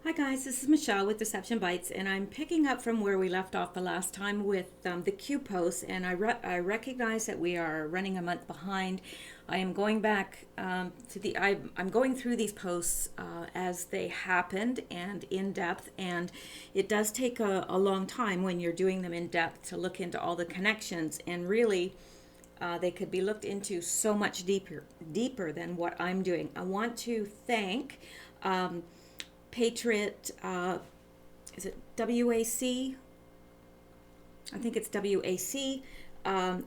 Hi guys, this is Michelle with Deception Bytes, and I'm picking up from where we left off the last time with the Q posts, and I recognize that we are running a month behind. I am going back I'm going through these posts as they happened and in depth, and it does take a long time when you're doing them in depth to look into all the connections, and really they could be looked into so much deeper than what I'm doing. I want to thank Patriot, is it WAC? I think it's WAC.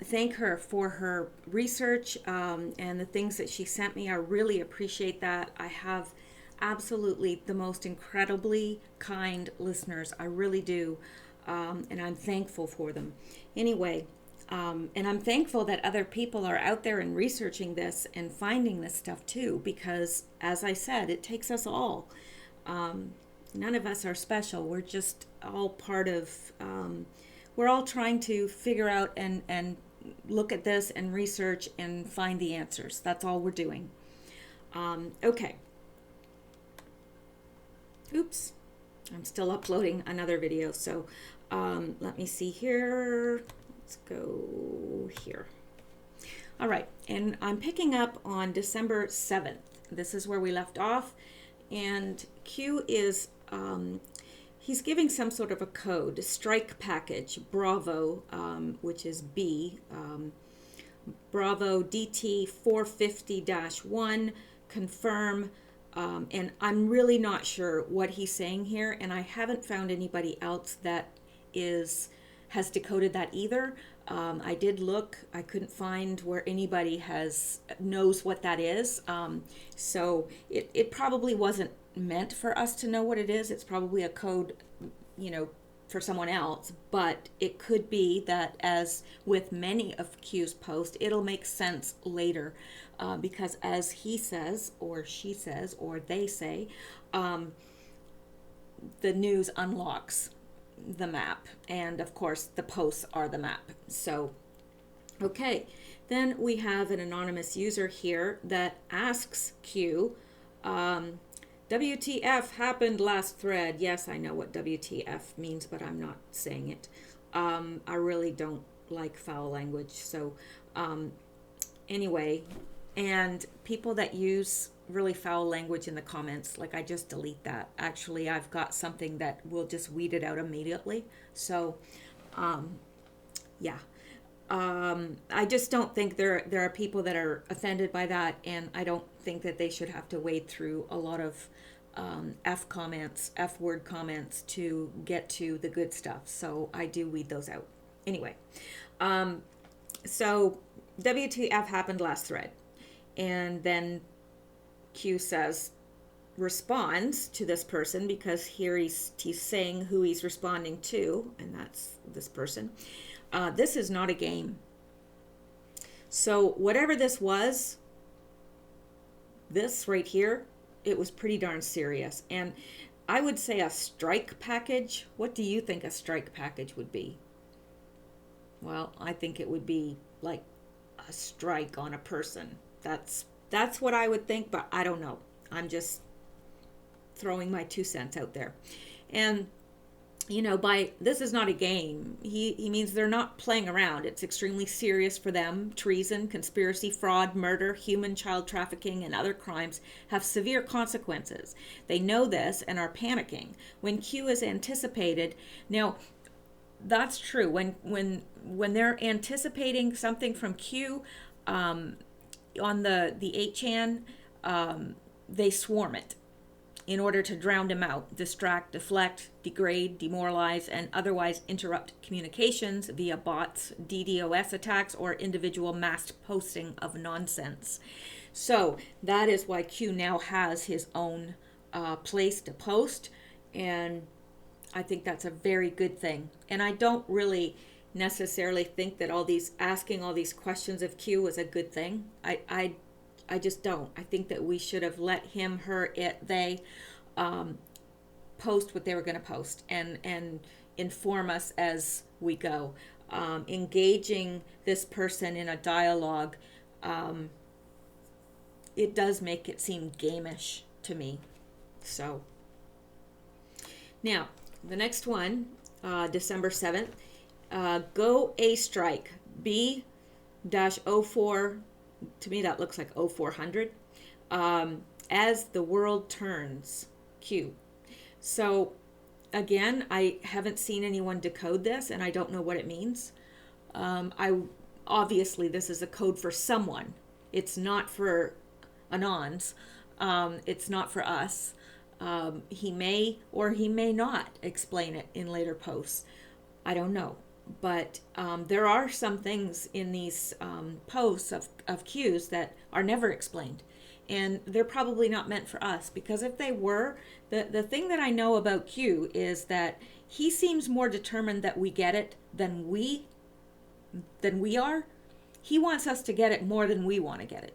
Thank her for her research and the things that she sent me. I really appreciate that. I have absolutely the most incredibly kind listeners. I really do. And I'm thankful for them. Anyway, and I'm thankful that other people are out there and researching this and finding this stuff too, because as I said, it takes us all. None of us are special. We're just all part of, we're all trying to figure out and look at this and research and find the answers. That's all we're doing. Okay. Oops. I'm still uploading another video. So let me see here. Let's go here. All right. And I'm picking up on December 7th. This is where we left off. And Q is, he's giving some sort of a code, strike package, Bravo, which is B, Bravo DT 450-1, confirm, and I'm really not sure what he's saying here, and I haven't found anybody else that has decoded that either. I did look, I couldn't find where anybody knows what that is. So it probably wasn't meant for us to know what it is. It's probably a code, for someone else, but it could be that, as with many of Q's posts, it'll make sense later, because as he says, or she says, or they say, the news unlocks the map, and of course the posts are the map. So okay, then we have an anonymous user here that asks Q, WTF happened last thread. Yes, I know what WTF means, but I'm not saying it. I really don't like foul language. So anyway, and people that use really foul language in the comments, like, I just delete that. Actually, I've got something that will just weed it out immediately. So yeah. I just don't think there are people that are offended by that, and I don't think that they should have to wade through a lot of F word comments to get to the good stuff. So I do weed those out. Anyway, so WTF happened last thread, and then Q responds to this person, because here he's saying who he's responding to, and that's this person. This is not a game. So whatever this was, this right here, it was pretty darn serious. And I would say a strike package. What do you think a strike package would be? Well, I think it would be like a strike on a person. That's what I would think, but I don't know. I'm just throwing my 2 cents out there. And by this is not a game, he means they're not playing around. It's extremely serious for them. Treason, conspiracy, fraud, murder, human child trafficking, and other crimes have severe consequences. They know this and are panicking. When Q is anticipated, now that's true. When they're anticipating something from Q, on the 8chan, they swarm it in order to drown him out, distract, deflect, degrade, demoralize, and otherwise interrupt communications via bots, DDoS attacks, or individual mass posting of nonsense. So that is why Q now has his own place to post, and I think that's a very good thing. And I don't really necessarily think that asking all these questions of Q was a good thing. I just don't. I think that we should have let him, her, it, they post what they were going to post and inform us as we go. Engaging this person in a dialogue, it does make it seem gamish to me. So Now, the next one, December 7th, go A strike, B dash oh 04, to me that looks like 0400, as the world turns, Q. So again, I haven't seen anyone decode this, and I don't know what it means. I obviously this is a code for someone. It's not for Anons. It's not for us. He may or he may not explain it in later posts. I don't know. But there are some things in these posts of Qs that are never explained. And they're probably not meant for us, because if they were, the thing that I know about Q is that he seems more determined that we get it than we are. He wants us to get it more than we want to get it.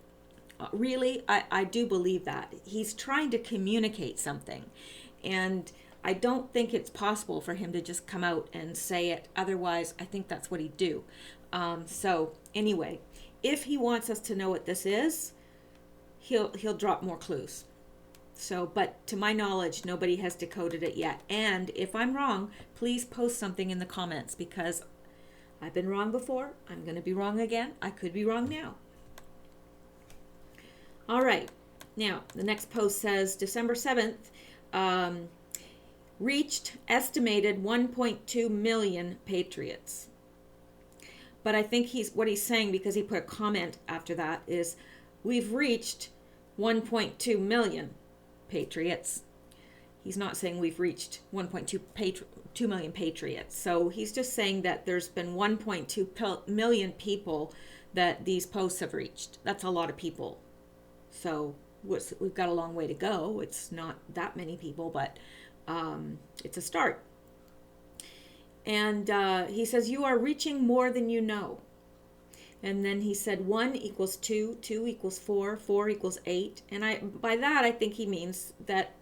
Really, I do believe that. He's trying to communicate something. And I don't think it's possible for him to just come out and say it. Otherwise, I think that's what he'd do. So anyway, if he wants us to know what this is, he'll drop more clues. So, but to my knowledge, nobody has decoded it yet. And if I'm wrong, please post something in the comments, because I've been wrong before. I'm going to be wrong again. I could be wrong now. All right. Now, the next post says December 7th, reached estimated 1.2 million patriots. But I think what he's saying, because he put a comment after that, is we've reached 1.2 million patriots. He's not saying we've reached 1.2 million patriots. So he's just saying that there's been 1.2 million people that these posts have reached. That's a lot of people. So we've got a long way to go. It's not that many people, but it's a start. And he says, you are reaching more than you know. And then he said 1 equals 2, 2 equals 4, 4 equals 8. And by that, I think he means that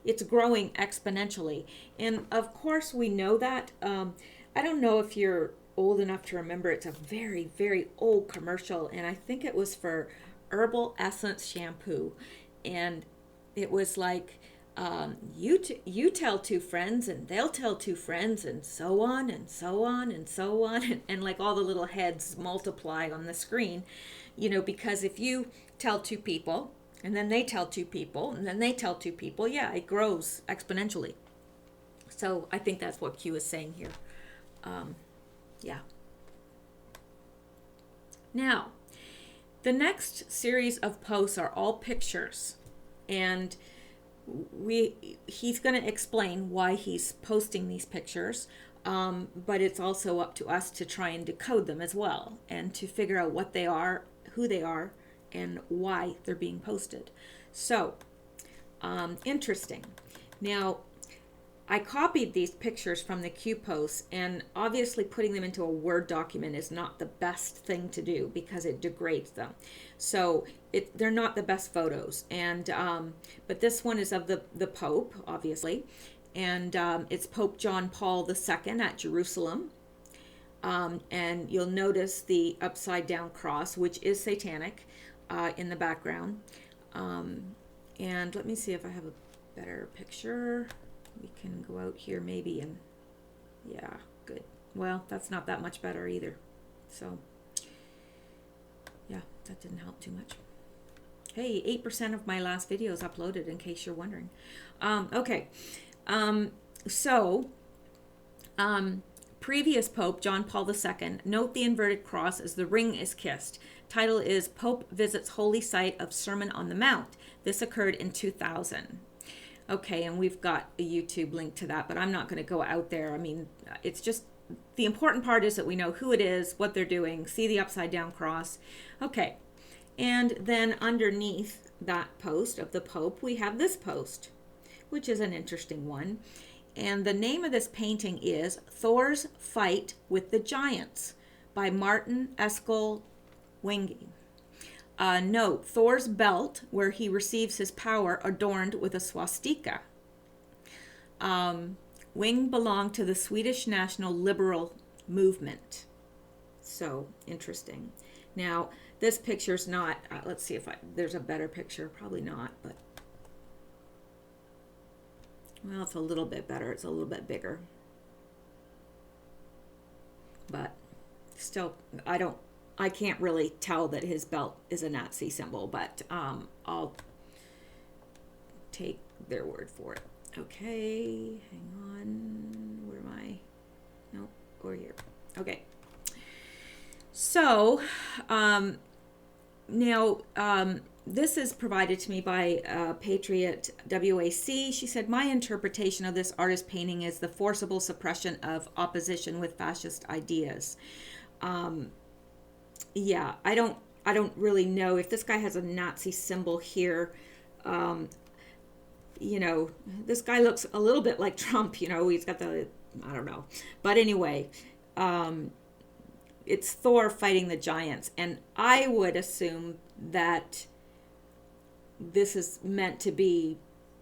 it's growing exponentially. And of course, we know that. I don't know if you're old enough to remember. It's a very, very old commercial. And I think it was for Herbal Essence shampoo. And it was like, you tell 2 friends and they'll tell 2 friends, and so on and so on and so on, and like all the little heads multiply on the screen, because if you tell 2 people and then they tell 2 people and then they tell 2 people, yeah, it grows exponentially. So I think that's what Q is saying here. Yeah. Now, the next series of posts are all pictures, and he's going to explain why he's posting these pictures, but it's also up to us to try and decode them as well, and to figure out what they are, who they are, and why they're being posted. So, interesting. Now, I copied these pictures from the Q posts, and obviously putting them into a Word document is not the best thing to do because it degrades them. So they're not the best photos. And but this one is of the Pope, obviously, and it's Pope John Paul II at Jerusalem. And you'll notice the upside down cross, which is satanic, in the background. And let me see if I have a better picture. We can go out here maybe, and yeah, good. Well, that's not that much better either. So, yeah, that didn't help too much. Hey, 8% of my last video is uploaded, in case you're wondering. Okay, previous Pope, John Paul II, note the inverted cross as the ring is kissed. Title is Pope Visits Holy Site of Sermon on the Mount. This occurred in 2000. Okay, and we've got a YouTube link to that, but I'm not going to go out there. I mean, it's just, the important part is that we know who it is, what they're doing, see the upside down cross. Okay, and then underneath that post of the Pope, we have this post, which is an interesting one. And the name of this painting is Thor's Fight with the Giants by Martin Eskil Winge. Note, Thor's belt, where he receives his power, adorned with a swastika. Wing belonged to the Swedish National Liberal Movement. So, interesting. Now, this picture's not, let's see if there's a better picture. Probably not, but Well, it's a little bit better. It's a little bit bigger. But still, I can't really tell that his belt is a Nazi symbol, but I'll take their word for it. Okay, hang on. Where am I? Nope, over here. Okay. So, now, this is provided to me by Patriot WAC. She said, my interpretation of this artist painting is the forcible suppression of opposition with fascist ideas. Yeah, I don't really know if this guy has a Nazi symbol here. This guy looks a little bit like Trump, he's got I don't know. But anyway, it's Thor fighting the giants. And I would assume that this is meant to be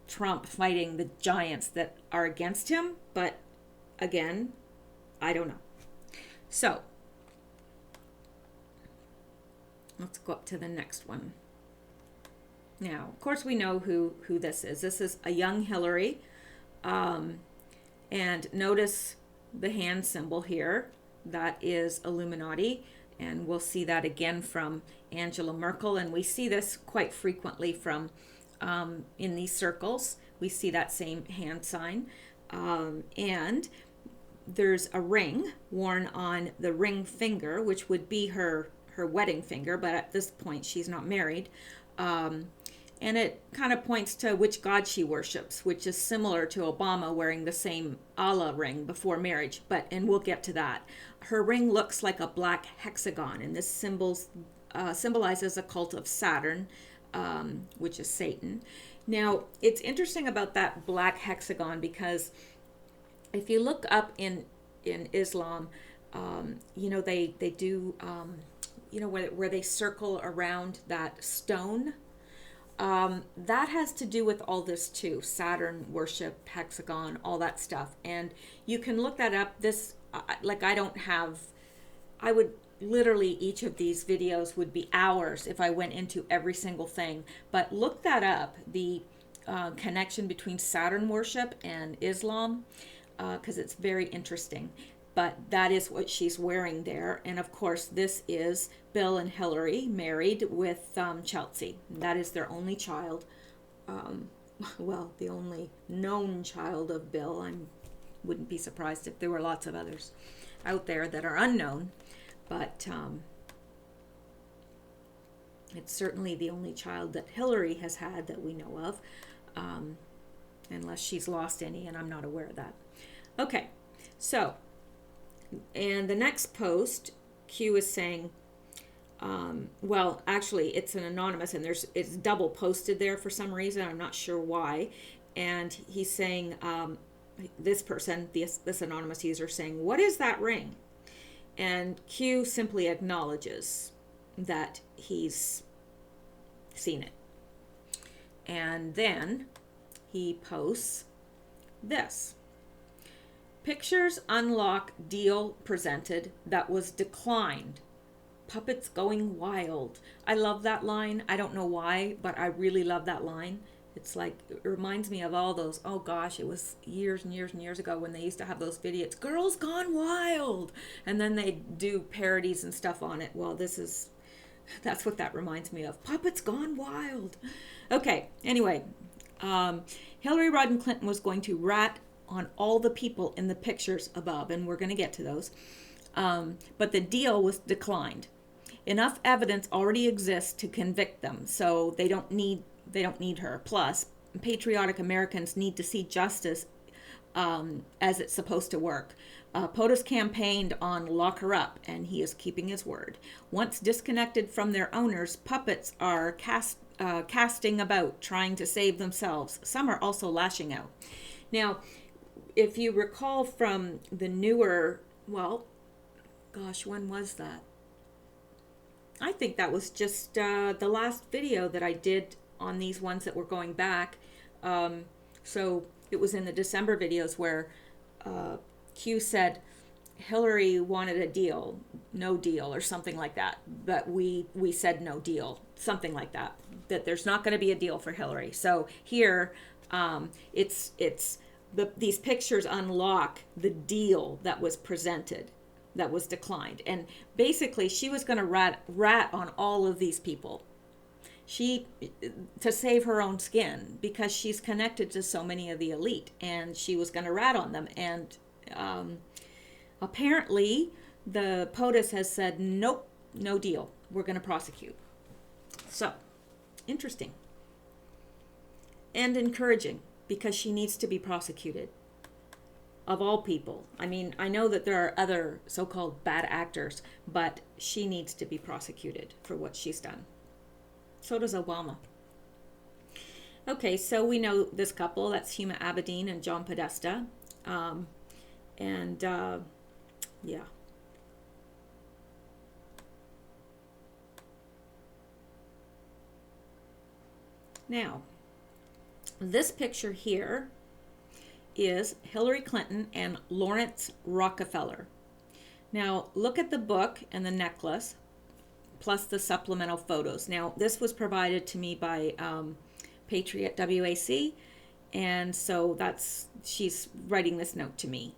Trump fighting the giants that are against him. But again, I don't know. So let's go up to the next one. Now, of course, we know who this is. This is a young Hillary. And notice the hand symbol here. That is Illuminati. And we'll see that again from Angela Merkel. And we see this quite frequently from in these circles. We see that same hand sign. And there's a ring worn on the ring finger, which would be her wedding finger. But at this point, she's not married. And it kind of points to which god she worships, which is similar to Obama wearing the same Allah ring before marriage. And we'll get to that. Her ring looks like a black hexagon, and this symbolizes a cult of Saturn, which is Satan. Now, it's interesting about that black hexagon because if you look up in Islam, they do, where they circle around that stone. That has to do with all this too. Saturn worship, hexagon, all that stuff. And you can look that up. I would literally, each of these videos would be hours if I went into every single thing. But look that up, the connection between Saturn worship and Islam, because it's very interesting. But that is what she's wearing there. And of course, this is Bill and Hillary married with Chelsea. That is their only child. The only known child of Bill. I wouldn't be surprised if there were lots of others out there that are unknown. But it's certainly the only child that Hillary has had that we know of. Unless she's lost any, and I'm not aware of that. Okay, so... And the next post, Q is saying, actually, it's an anonymous, and it's double posted there for some reason. I'm not sure why. And he's saying, this person, this anonymous user, saying, what is that ring? And Q simply acknowledges that he's seen it. And then he posts this. Pictures unlock deal presented that was declined. Puppets going wild. I love that line. I don't know why, but I really love that line. It's like, it reminds me of all those, oh gosh, it was years and years and years ago when they used to have those videos, Girls Gone Wild. And then they do parodies and stuff on it. Well, that's what that reminds me of. Puppets Gone Wild. Okay, anyway, Hillary Rodham Clinton was going to rat on all the people in the pictures above, and we're going to get to those. But the deal was declined. Enough evidence already exists to convict them, so they don't need her. Plus, patriotic Americans need to see justice as it's supposed to work. POTUS campaigned on lock her up, and he is keeping his word. Once disconnected from their owners, puppets are casting about, trying to save themselves. Some are also lashing out. Now, if you recall from the newer, when was that? I think that was just the last video that I did on these ones that were going back. So it was in the December videos where Q said Hillary wanted a deal, no deal, or something like that. But we said no deal, something like that. That there's not going to be a deal for Hillary. So here, it's these pictures unlock the deal that was presented, that was declined. And basically, she was going to rat on all of these people. She, to save her own skin, because she's connected to so many of the elite, and she was going to rat on them. And apparently, the POTUS has said, nope, no deal. We're going to prosecute. So, interesting. And encouraging, because she needs to be prosecuted. Of all people. I mean, I know that there are other so-called bad actors, but she needs to be prosecuted for what she's done. So does Obama. Okay, so we know this couple. That's Huma Abedin and John Podesta. Yeah. Now, this picture here is Hillary Clinton and Lawrence Rockefeller. Now, look at the book and the necklace, plus the supplemental photos. Now, this was provided to me by Patriot WAC, and so she's writing this note to me.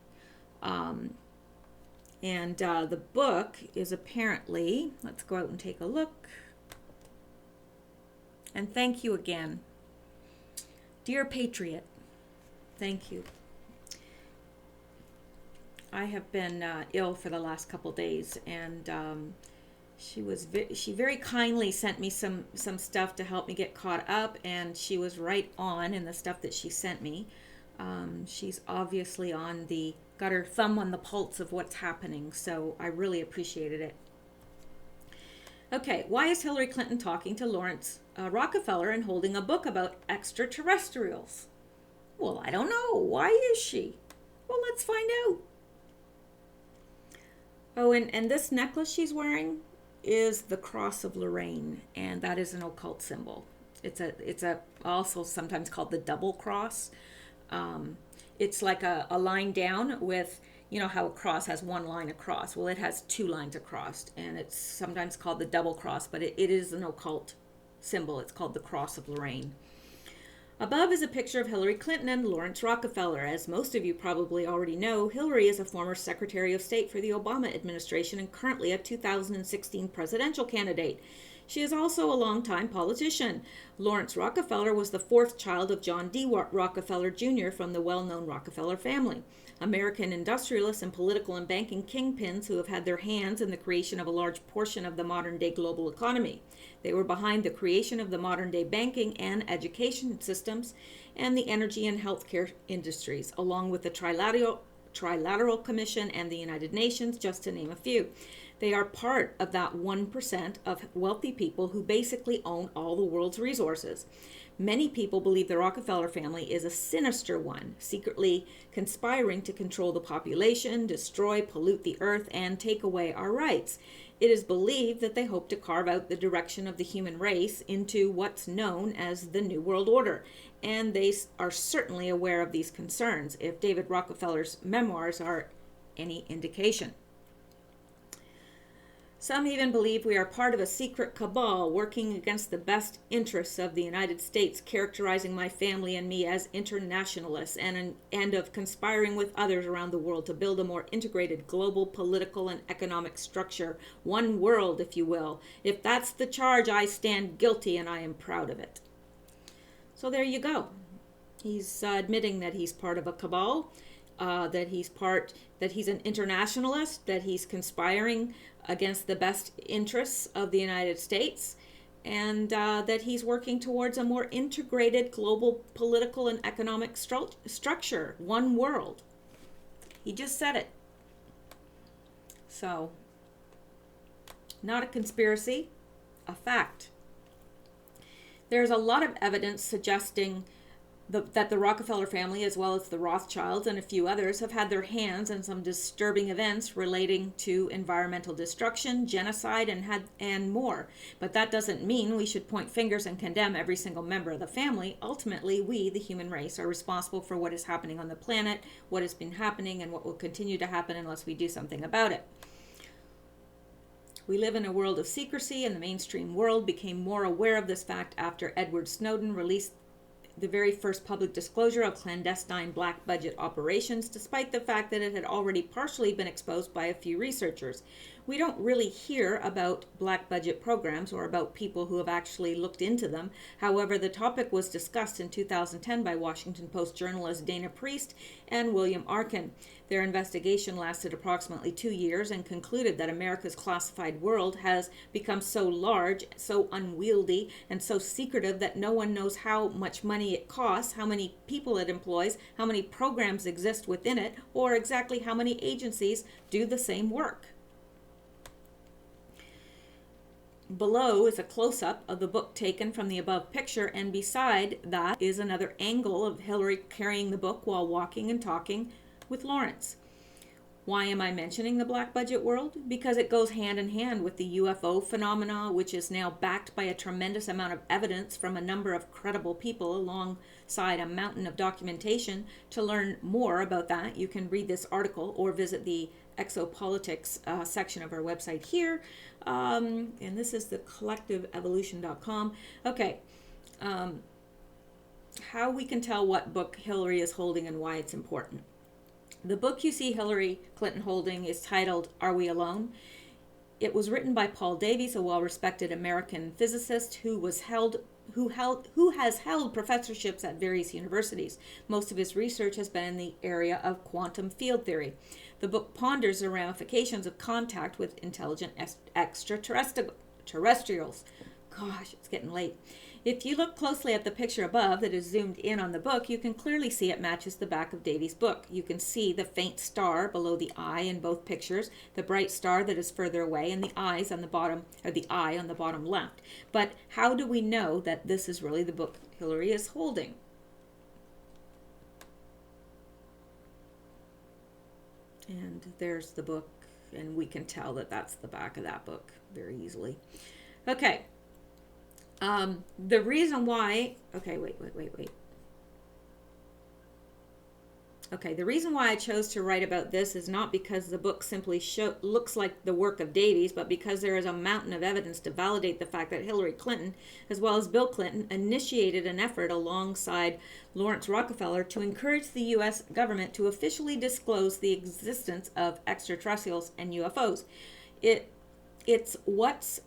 The book is apparently, let's go out and take a look. And thank you again. Dear Patriot, thank you. I have been ill for the last couple days, and she very kindly sent me some stuff to help me get caught up, and she was right on in the stuff that she sent me. She's obviously got her thumb on the pulse of what's happening, so I really appreciated it. Okay, why is Hillary Clinton talking to Lawrence Rockefeller and holding a book about extraterrestrials? Well, I don't know. Why is she? Well, let's find out. Oh, and this necklace she's wearing is the Cross of Lorraine, and that is an occult symbol. It's also sometimes called the double cross. It's like a line down with, you know how a cross has one line across. Well, it has two lines across, and it's sometimes called the double cross, but it is an occult symbol. It's called the Cross of Lorraine. Above is a picture of Hillary Clinton and Lawrence Rockefeller. As most of you probably already know, Hillary is a former Secretary of State for the Obama administration and currently a 2016 presidential candidate. She is also a longtime politician. Lawrence Rockefeller was the fourth child of John D. Rockefeller Jr. from the well-known Rockefeller family. American industrialists and political and banking kingpins who have had their hands in the creation of a large portion of the modern-day global economy. They were behind the creation of the modern-day banking and education systems and the energy and healthcare industries, along with the Trilateral Commission and the United Nations, just to name a few. They are part of that 1% of wealthy people who basically own all the world's resources. Many people believe the Rockefeller family is a sinister one, secretly conspiring to control the population, destroy, pollute the earth, and take away our rights. It is believed that they hope to carve out the direction of the human race into what's known as the New World Order, and they are certainly aware of these concerns, if David Rockefeller's memoirs are any indication. Some even believe we are part of a secret cabal working against the best interests of the United States, characterizing my family and me as internationalists and of conspiring with others around the world to build a more integrated global political and economic structure, one world, if you will. If that's the charge, I stand guilty, and I am proud of it. So there you go. He's admitting that he's part of a cabal, that he's an internationalist, that he's conspiring against the best interests of the United States, and that he's working towards a more integrated global political and economic structure, one world. He just said it. So, not a conspiracy, a fact. There's a lot of evidence suggesting that the Rockefeller family, as well as the Rothschilds and a few others, have had their hands in some disturbing events relating to environmental destruction, genocide, and more. But that doesn't mean we should point fingers and condemn every single member of the family. Ultimately, we, the human race, are responsible for what is happening on the planet, what has been happening, and what will continue to happen unless we do something about it. We live in a world of secrecy, and the mainstream world became more aware of this fact after Edward Snowden released the very first public disclosure of clandestine black budget operations, despite the fact that it had already partially been exposed by a few researchers. We don't really hear about black budget programs or about people who have actually looked into them. However, the topic was discussed in 2010 by Washington Post journalists Dana Priest and William Arkin. Their investigation lasted approximately 2 years and concluded that America's classified world has become so large, so unwieldy, and so secretive that no one knows how much money it costs, how many people it employs, how many programs exist within it, or exactly how many agencies do the same work. Below is a close-up of the book taken from the above picture, and beside that is another angle of Hillary carrying the book while walking and talking with Lawrence. Why am I mentioning the black budget world? Because it goes hand in hand with the UFO phenomena, which is now backed by a tremendous amount of evidence from a number of credible people alongside a mountain of documentation. To learn more about that, you can read this article or visit the exopolitics section of our website here. And this is the collectiveevolution.com. Okay. How we can tell what book Hillary is holding and why it's important. The book you see Hillary Clinton holding is titled Are We Alone? It was written by Paul Davies, a well-respected American physicist who has held professorships at various universities. Most of his research has been in the area of quantum field theory. The book ponders the ramifications of contact with intelligent extraterrestrials. Gosh, it's getting late. If you look closely at the picture above that is zoomed in on the book, you can clearly see it matches the back of Davies' book. You can see the faint star below the eye in both pictures, the bright star that is further away, and the eyes on the bottom, or the eye on the bottom left. But how do we know that this is really the book Hillary is holding? And there's the book, and we can tell that that's the back of that book very easily. Okay. The reason why, wait. Okay, the reason why I chose to write about this is not because the book simply looks like the work of Davies, but because there is a mountain of evidence to validate the fact that Hillary Clinton, as well as Bill Clinton, initiated an effort alongside Lawrence Rockefeller to encourage the U.S. government to officially disclose the existence of extraterrestrials and UFOs. It's what's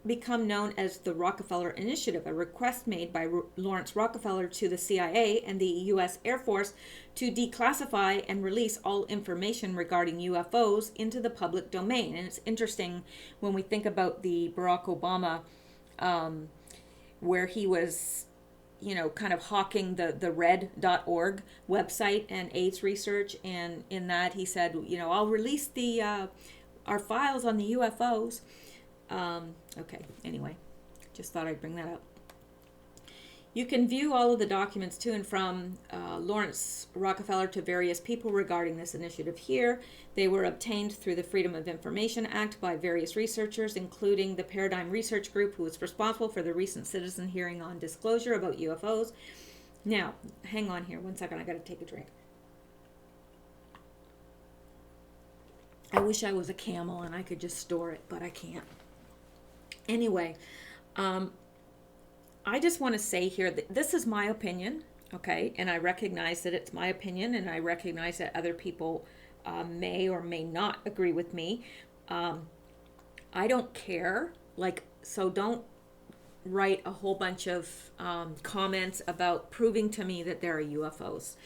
become known as the Rockefeller Initiative, a request made by Lawrence Rockefeller to the CIA and the U.S. Air Force to declassify and release all information regarding UFOs into the public domain. And it's interesting when we think about the Barack Obama, where he was, kind of hawking the red.org website and AIDS research. And in that he said, I'll release our files on the UFOs. Okay, anyway, just thought I'd bring that up. You can view all of the documents to and from Lawrence Rockefeller to various people regarding this initiative here. They were obtained through the Freedom of Information Act by various researchers, including the Paradigm Research Group, who was responsible for the recent citizen hearing on disclosure about UFOs. Now, hang on here 1 second, I gotta take a drink. I wish I was a camel and I could just store it, but I can't. Anyway, I just want to say here that this is my opinion, okay? And I recognize that it's my opinion, and I recognize that other people may or may not agree with me. I don't care, so don't write a whole bunch of comments about proving to me that there are UFOs.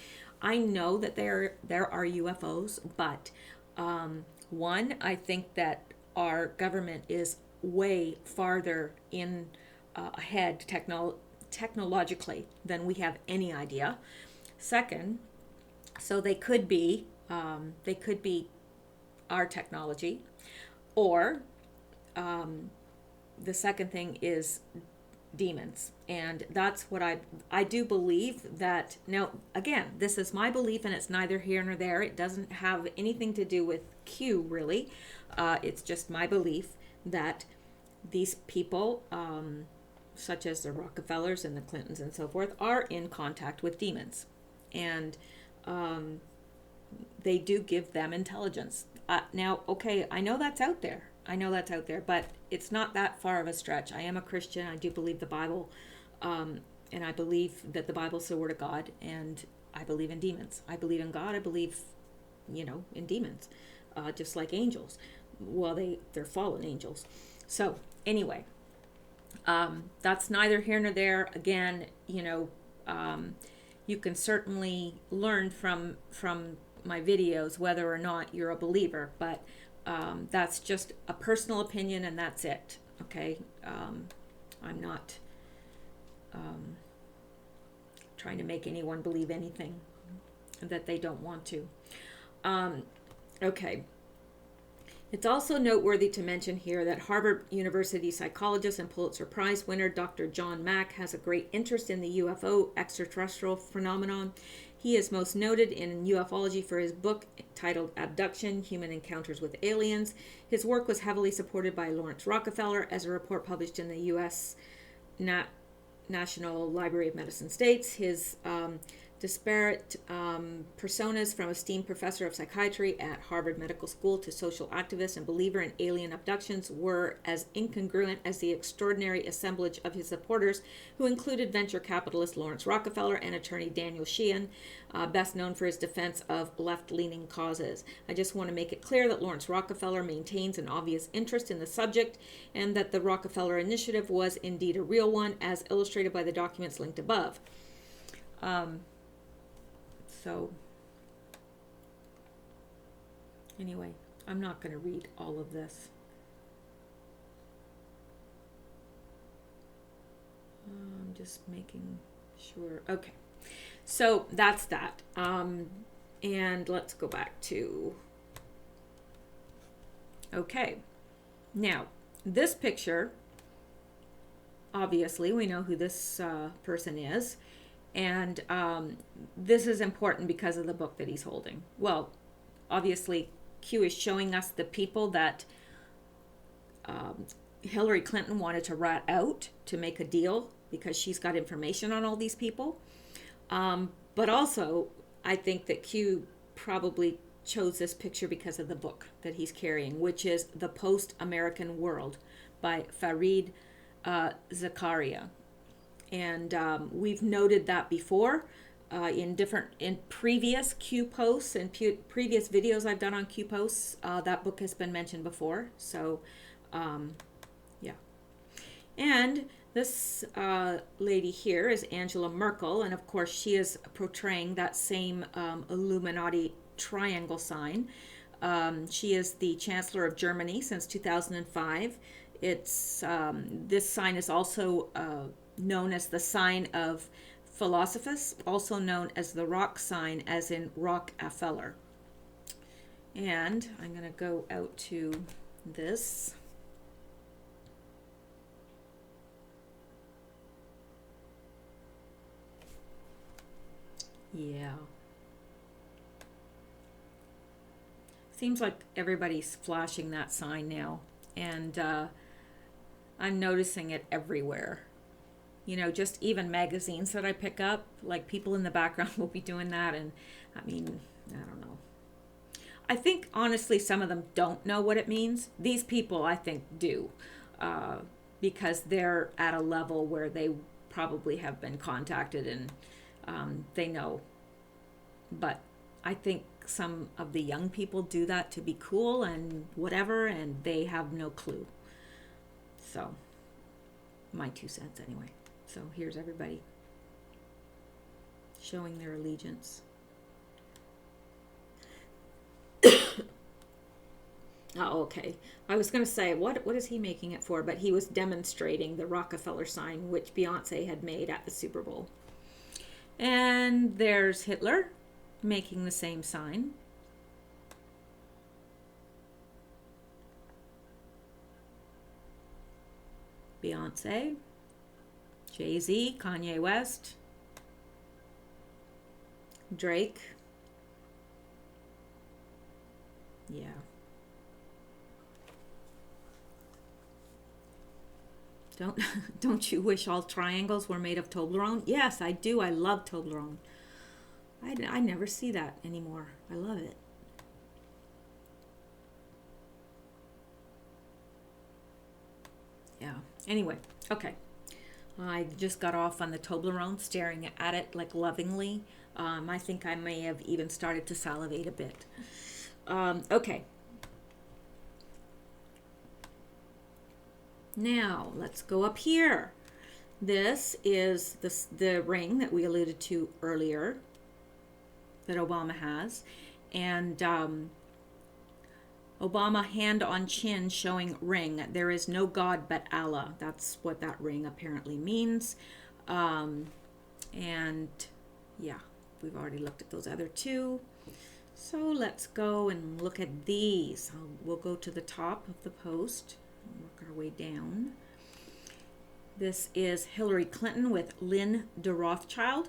I know that there are UFOs, but one, I think that our government is way farther ahead technologically than we have any idea. Second, so they could be our technology, or the second thing is demons. And that's what I do believe that. Now, again, this is my belief, and it's neither here nor there. It doesn't have anything to do with Q, really. It's just my belief that these people, such as the Rockefellers and the Clintons and so forth, are in contact with demons. And they do give them intelligence. Now, okay, I know that's out there, but it's not that far of a stretch. I am a Christian. I do believe the Bible. And I believe that the Bible's the Word of God, and I believe in demons. I believe in God. I believe, in demons, just like angels. Well, they're fallen angels. So anyway, that's neither here nor there. Again, you can certainly learn from my videos whether or not you're a believer, but that's just a personal opinion, and that's it. Okay, I'm not trying to make anyone believe anything that they don't want to. Okay. It's also noteworthy to mention here that Harvard University psychologist and Pulitzer Prize winner Dr. John Mack has a great interest in the UFO extraterrestrial phenomenon. He is most noted in ufology for his book titled Abduction: Human Encounters with Aliens. His work was heavily supported by Lawrence Rockefeller, as a report published in the U.S. National Library of Medicine states. His disparate personas, from esteemed professor of psychiatry at Harvard Medical School to social activist and believer in alien abductions, were as incongruent as the extraordinary assemblage of his supporters, who included venture capitalist Lawrence Rockefeller and attorney Daniel Sheehan, best known for his defense of left-leaning causes. I just want to make it clear that Lawrence Rockefeller maintains an obvious interest in the subject, and that the Rockefeller Initiative was indeed a real one, as illustrated by the documents linked above. So, anyway, I'm not going to read all of this. I'm just making sure. Okay, so that's that. And let's go back to, okay, now this picture, obviously we know who this person is. And this is important because of the book that he's holding. Well, obviously, Q is showing us the people that Hillary Clinton wanted to rat out to make a deal, because she's got information on all these people. But also, I think that Q probably chose this picture because of the book that he's carrying, which is The Post-American World by Fareed Zakaria. And we've noted that before in previous Q posts and previous videos I've done on Q posts. That book has been mentioned before. So, yeah. And this lady here is Angela Merkel, and of course she is portraying that same Illuminati triangle sign. She is the Chancellor of Germany since 2005. It's this sign is also known as the sign of Philosophus, also known as the rock sign, as in Rockefeller. And I'm going to go out to this. Yeah. Seems like everybody's flashing that sign now. And I'm noticing it everywhere. Just even magazines that I pick up, like people in the background will be doing that. And I mean, I don't know. I think, honestly, some of them don't know what it means. These people, I think, do. Because they're at a level where they probably have been contacted and they know. But I think some of the young people do that to be cool and whatever, and they have no clue. So, my 2 cents anyway. So here's everybody showing their allegiance. Oh, okay. I was going to say, what is he making it for? But he was demonstrating the Rockefeller sign, which Beyonce had made at the Super Bowl. And there's Hitler making the same sign. Beyonce, Jay-Z, Kanye West, Drake. Yeah. Don't you wish all triangles were made of Toblerone? Yes, I do. I love Toblerone. I never see that anymore. I love it. Yeah. Anyway, okay. I just got off on the Toblerone, staring at it like lovingly. I think I may have even started to salivate a bit. Okay. Now, let's go up here. This is the ring that we alluded to earlier that Obama has. And Obama hand on chin showing ring. There is no God but Allah. That's what that ring apparently means. And yeah, we've already looked at those other two. So let's go and look at these. We'll go to the top of the post and work our way down. This is Hillary Clinton with Lynn de Rothschild.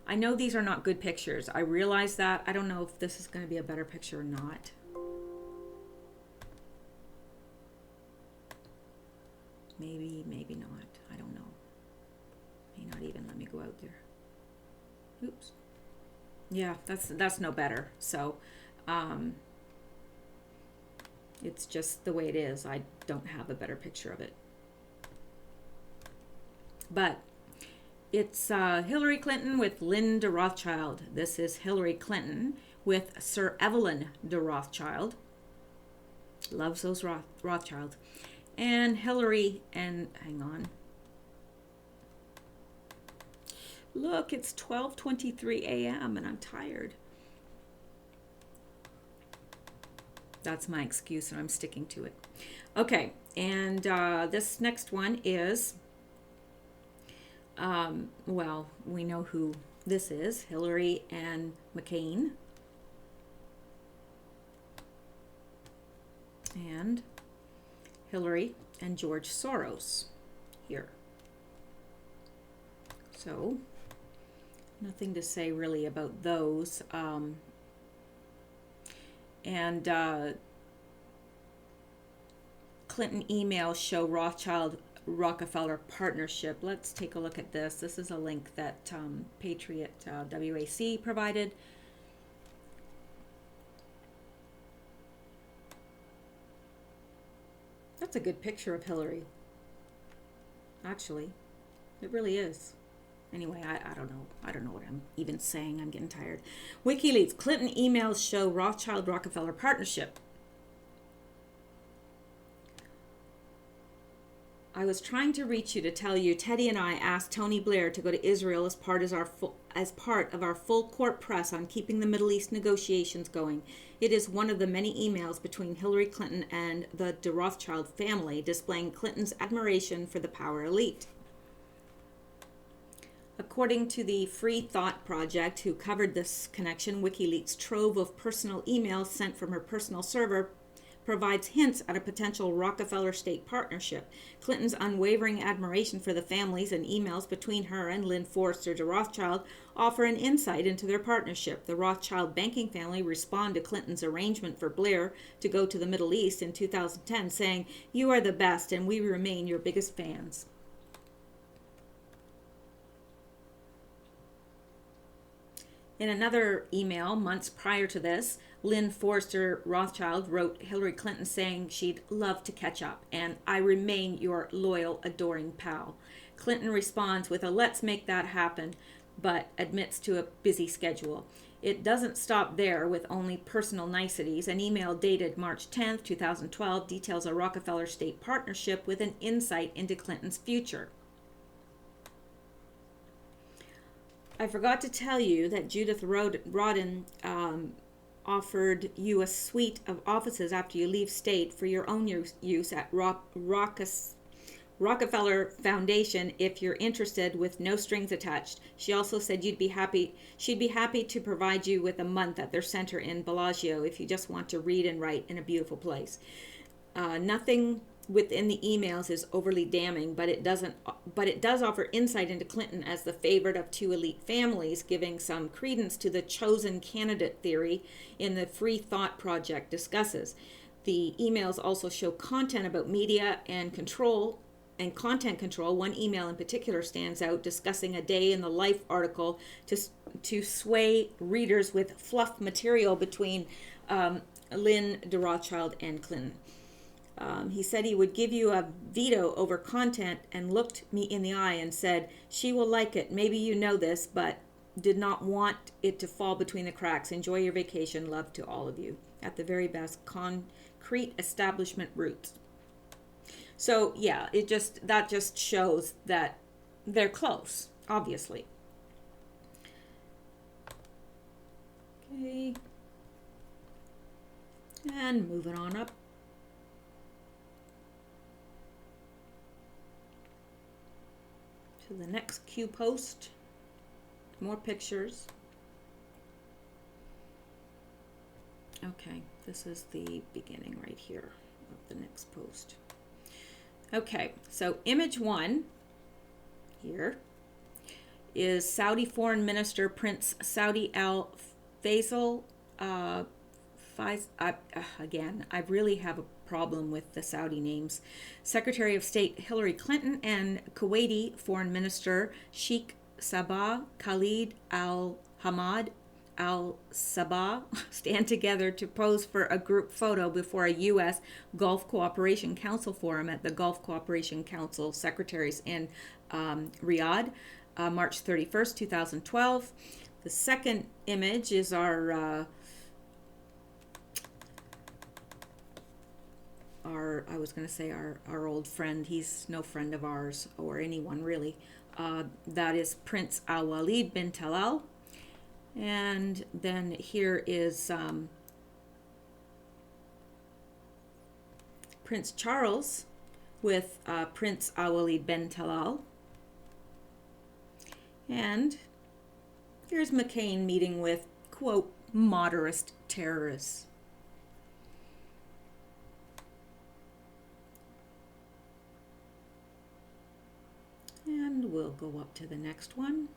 I know these are not good pictures. I realize that. I don't know if this is going to be a better picture or not. Maybe, maybe not. I don't know. May not even let me go out there. Oops. Yeah, that's no better. So, it's just the way it is. I don't have a better picture of it. But it's Hillary Clinton with Lynn de Rothschild. This is Hillary Clinton with Sir Evelyn de Rothschild. Loves those Rothschilds. And Hillary, and hang on. Look, it's 12:23 a.m. and I'm tired. That's my excuse and I'm sticking to it. Okay, and this next one is, well, we know who this is, Hillary and McCain. And Hillary and George Soros here. So, nothing to say really about those. Clinton emails show Rothschild Rockefeller partnership. Let's take a look at this. This is a link that Patriot WAC provided. That's a good picture of Hillary. Actually, it really is. Anyway, I don't know. I don't know what I'm even saying. I'm getting tired. WikiLeaks. Clinton emails show Rothschild Rockefeller partnership. I was trying to reach you to tell you Teddy and I asked Tony Blair to go to Israel as part of our full court press on keeping the Middle East negotiations going. It is one of the many emails between Hillary Clinton and the de Rothschild family displaying Clinton's admiration for the power elite. According to the Free Thought Project, who covered this connection, WikiLeaks' trove of personal emails sent from her personal server provides hints at a potential Rockefeller state partnership. Clinton's unwavering admiration for the families and emails between her and Lynn Forster de Rothschild offer an insight into their partnership. The Rothschild banking family respond to Clinton's arrangement for Blair to go to the Middle East in 2010, saying, "You are the best and we remain your biggest fans." In another email months prior to this, Lynn Forster Rothschild wrote Hillary Clinton saying she'd love to catch up and "I remain your loyal, adoring pal." Clinton responds with a "let's make that happen," but admits to a busy schedule. It doesn't stop there with only personal niceties. An email dated March 10th, 2012 details a Rockefeller state partnership with an insight into Clinton's future. I forgot to tell you that Judith Rodin offered you a suite of offices after you leave state for your own use at Rockefeller Foundation if you're interested, with no strings attached. She also said she'd be happy to provide you with a month at their center in Bellagio if you just want to read and write in a beautiful place. Nothing within the emails is overly damning, but it does offer insight into Clinton as the favorite of two elite families, giving some credence to the chosen candidate theory in the Free Thought Project discusses. The emails also show content about media and control and content control. One email in particular stands out, discussing a day in the life article to sway readers with fluff material between Lynn de Rothschild and Clinton. He said he would give you a veto over content and looked me in the eye and said, "She will like it. Maybe you know this, but did not want it to fall between the cracks. Enjoy your vacation. Love to all of you." At the very best, concrete establishment roots. So yeah, that just shows that they're close, obviously. Okay. And moving on up. To the next Q post. More pictures. Okay, this is the beginning right here of the next post. Okay, so image 1 here is Saudi Foreign Minister Prince Saudi Al Faisal. Again, I really have a problem with the Saudi names. Secretary of State Hillary Clinton and Kuwaiti Foreign Minister Sheikh Sabah Khalid Al Hamad Al Sabah stand together to pose for a group photo before a U.S. Gulf Cooperation Council forum at the Gulf Cooperation Council Secretaries in Riyadh, March 31st, 2012. The second image is our old friend. He's no friend of ours or anyone really. That is Prince Al-Walid bin Talal. And then here is Prince Charles with Prince Al-Walid bin Talal. And here's McCain meeting with, quote, moderate terrorists. And we'll go up to the next one.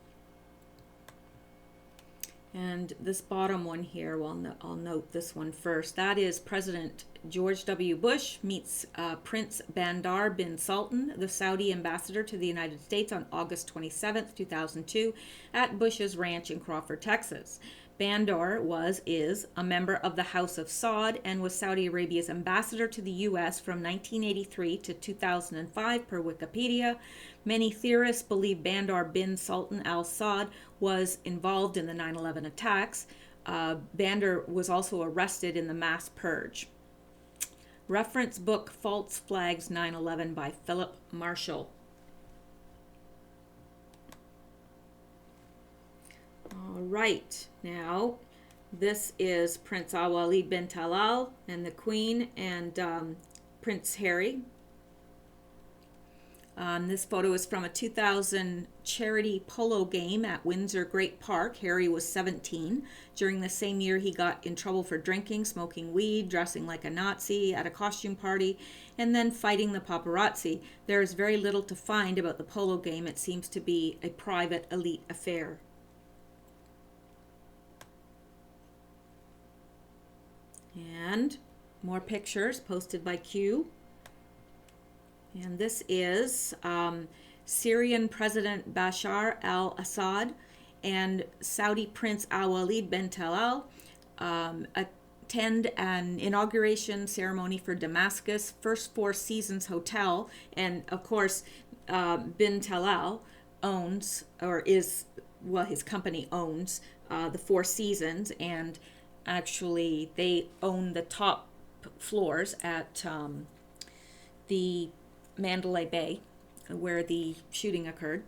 And this bottom one here, well, I'll note this one first. That is President George W. Bush meets Prince Bandar bin Sultan, the Saudi ambassador to the United States, on August 27th, 2002, at Bush's ranch in Crawford, Texas. Bandar is a member of the House of Saud and was Saudi Arabia's ambassador to the U.S. from 1983 to 2005, per Wikipedia. Many theorists believe Bandar bin Sultan Al Saud was involved in the 9/11 attacks. Bandar was also arrested in the mass purge. Reference book False Flags 9/11 by Philip Marshall. All right, now this is Prince Al-Walid bin Talal and the Queen and Prince Harry. This photo is from a 2000 charity polo game at Windsor Great Park. Harry was 17. During the same year, he got in trouble for drinking, smoking weed, dressing like a Nazi at a costume party, and then fighting the paparazzi. There is very little to find about the polo game. It seems to be a private elite affair. And more pictures posted by Q. And this is Syrian President Bashar al-Assad and Saudi Prince Al-Walid bin Talal attend an inauguration ceremony for Damascus First Four Seasons Hotel. And of course, bin Talal owns, or is, well, his company owns the Four Seasons, and actually they own the top floors at the Mandalay Bay, where the shooting occurred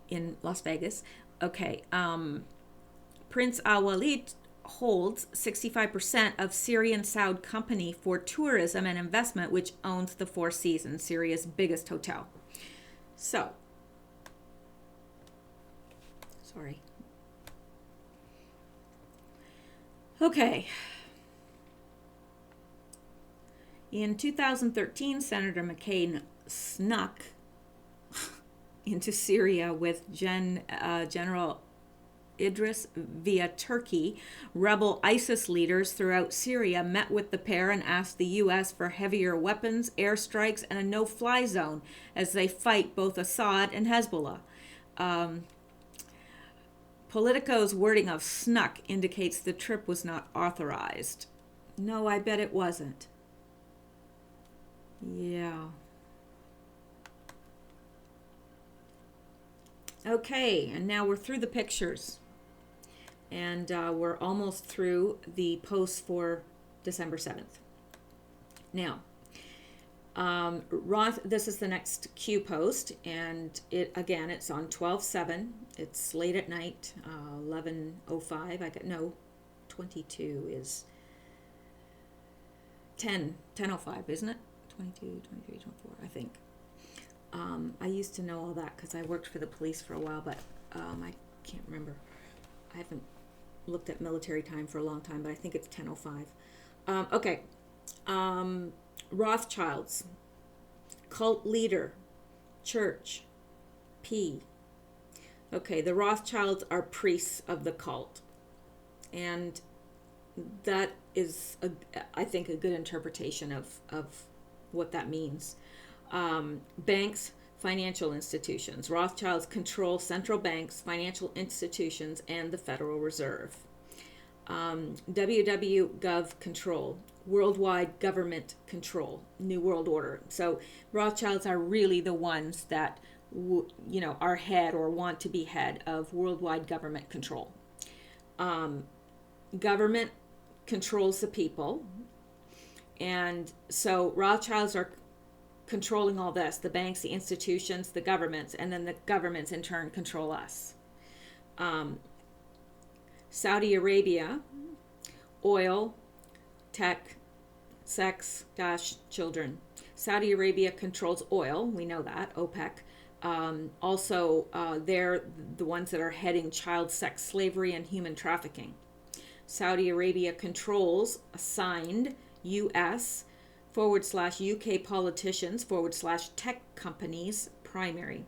in Las Vegas. Okay, Prince Al-Walid holds 65% of Syrian Saud Company for Tourism and Investment, which owns the Four Seasons, Syria's biggest hotel. So, sorry. Okay. In 2013, Senator McCain snuck into Syria with General Idris via Turkey. Rebel ISIS leaders throughout Syria met with the pair and asked the U.S. for heavier weapons, airstrikes, and a no-fly zone as they fight both Assad and Hezbollah. Politico's wording of snuck indicates the trip was not authorized. No, I bet it wasn't. Yeah. Okay, and now we're through the pictures. And we're almost through the posts for December 7th. Now, Roth, this is the next Q post, and it's on 12/7. It's late at night, 11:05. 22 is 10:05, isn't it? 22, 23, 24, I think. I used to know all that because I worked for the police for a while, but I can't remember. I haven't looked at military time for a long time, but I think it's 10:05. Okay. Rothschilds, cult leader, church, P. Okay, the Rothschilds are priests of the cult. And that is, I think, a good interpretation of what that means. Banks, financial institutions. Rothschilds control central banks, financial institutions, and the Federal Reserve. WW control, worldwide government control, New World Order. So Rothschilds are really the ones that are head or want to be head of worldwide government control. Government controls the people, and so Rothschilds are controlling all this: the banks, the institutions, the governments, and then the governments in turn control us. Saudi Arabia, oil, tech, sex, children. Saudi Arabia controls oil, we know that, OPEC. They're the ones that are heading child sex slavery and human trafficking. Saudi Arabia controls assigned U.S. /UK politicians /tech companies primary.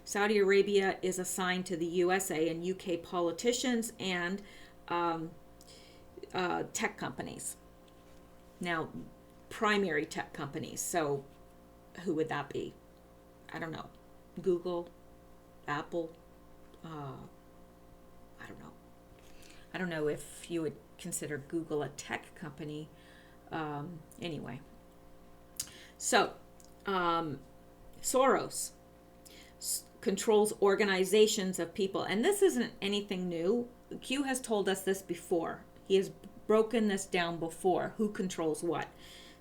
Saudi Arabia is assigned to the USA and UK politicians and tech companies. Now, primary tech companies. So, who would that be? I don't know. Google, Apple. I don't know. I don't know if you would consider Google a tech company. Anyway. So, Soros controls organizations of people. And this isn't anything new. Q has told us this before. He has broken this down before. Who controls what?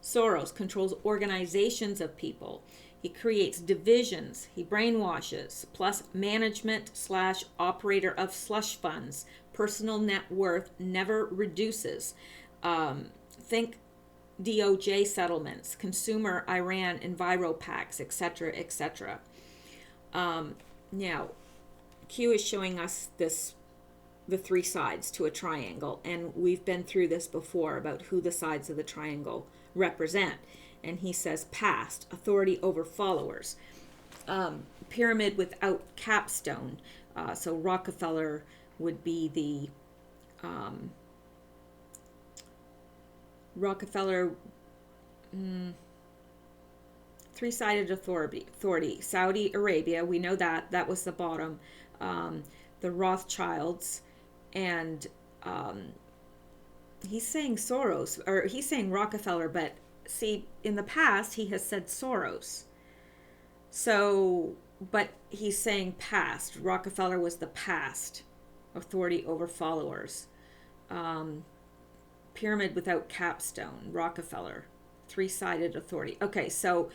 Soros controls organizations of people. He creates divisions. He brainwashes. Plus management / operator of slush funds. Personal net worth never reduces. Think DOJ settlements, consumer Iran EnviroPacks, etc., etc. Now, Q is showing us the three sides to a triangle, and we've been through this before about who the sides of the triangle represent. And he says past, authority over followers. Pyramid without capstone. So Rockefeller would be the three-sided authority. Saudi Arabia, we know that was the bottom. The Rothschilds, and he's saying Soros, or he's saying Rockefeller, but see, in the past he has said Soros. So, but he's saying past. Rockefeller was the past, authority over followers. Pyramid without capstone, Rockefeller, three-sided authority. Okay, so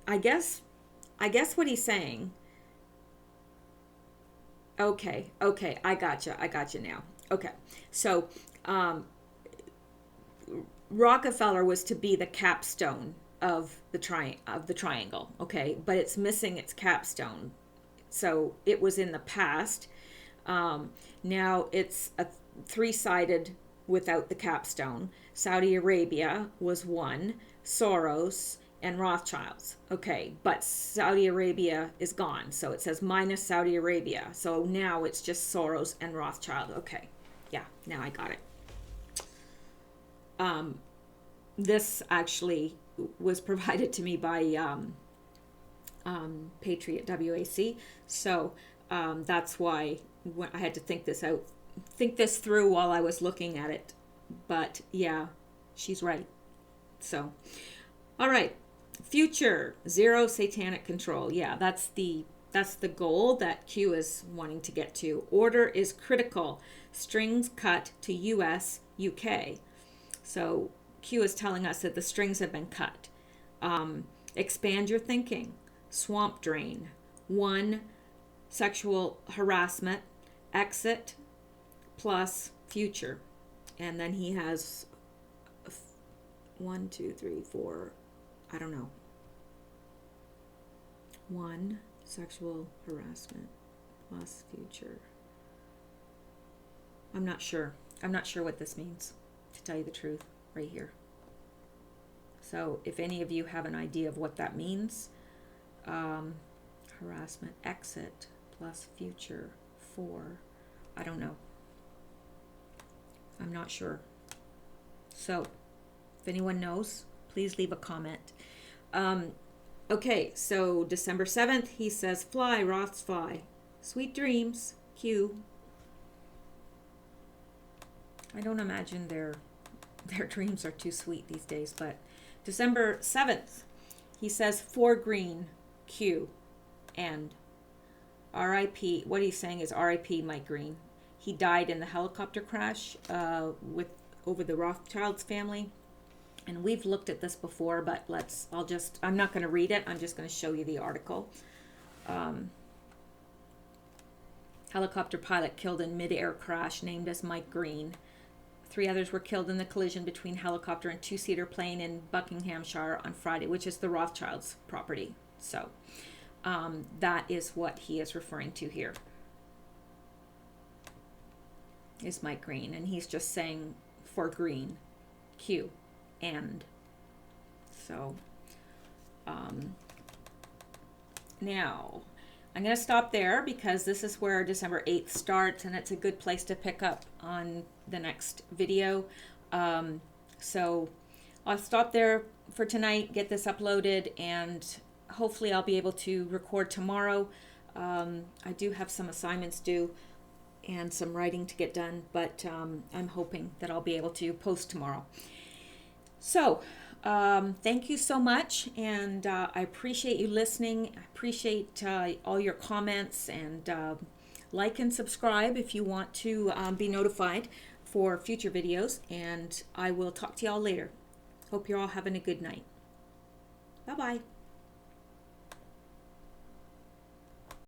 I guess what he's saying. Okay, I gotcha now. Okay, so Rockefeller was to be the capstone of the triangle. Okay, but it's missing its capstone, so it was in the past. Now it's a three-sided without the capstone. Saudi Arabia was one, Soros, and Rothschilds. Okay, but Saudi Arabia is gone, so it says minus Saudi Arabia. So now it's just Soros and Rothschild. Okay, yeah, now I got it. This actually was provided to me by Patriot WAC, so that's why I had to think this through while I was looking at it. But yeah, she's right. So, all right. Future, zero satanic control. Yeah, that's the goal that Q is wanting to get to. Order is critical. Strings cut to US, UK. So Q is telling us that the strings have been cut. Expand your thinking. Swamp drain. One, sexual harassment. Exit plus future. And then he has 1, 2, 3, 4, I don't know. 1, sexual harassment plus future. I'm not sure. I'm not sure what this means, to tell you the truth, right here. So if any of you have an idea of what that means, harassment, exit plus future 4, I don't know. I'm not sure. So if anyone knows, please leave a comment. Okay, so December 7th, he says, fly, Roths fly. Sweet dreams, Q. I don't imagine their dreams are too sweet these days, but December 7th, he says, for green, Q, and R.I.P. What he's saying is R.I.P. Mike Green. He died in the helicopter crash over the Rothschilds family. And we've looked at this before, but I'm not going to read it. I'm just going to show you the article. Helicopter pilot killed in mid-air crash named as Mike Green. 3 others were killed in the collision between helicopter and 2-seater plane in Buckinghamshire on Friday, which is the Rothschilds' property. So that is what he is referring to here, is Mike Green. And he's just saying for green, Q, and. So now I'm going to stop there because this is where December 8th starts, and it's a good place to pick up on the next video. So I'll stop there for tonight, get this uploaded, and hopefully I'll be able to record tomorrow. I do have some assignments due and some writing to get done, but I'm hoping that I'll be able to post tomorrow. So thank you so much, and I appreciate you listening. I appreciate all your comments, and like and subscribe if you want to be notified for future videos, and I will talk to y'all later. Hope you're all having a good night. Bye-bye.